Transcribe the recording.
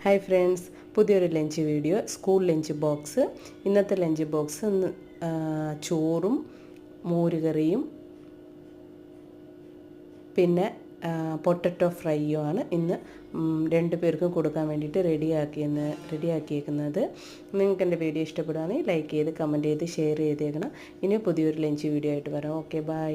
Hi friends, പുതിയൊരു lunch video. School lunch box. ഇന്നത്തെ lunch box ചോറും മോരുകറിയും പിന്നെ പൊട്ടറ്റോ ഫ്രൈയും ആണ് ഇന്ന് രണ്ട് പേർക്കും കൊടുക്കാൻ വേണ്ടിയിട്ട് റെഡിയാക്കിയേക്കുന്നത്. നിങ്ങൾക്ക് എൻ്റെ വീഡിയോ ഇഷ്ടപ്പെടുകയാണെങ്കിൽ ലൈക്ക് ചെയ്ത് കമൻറ്റ് ചെയ്ത് ഷെയർ ചെയ്തേക്കണം. ഇനി പുതിയൊരു ലഞ്ച് വീഡിയോ ആയിട്ട് വരാം. Okay, by.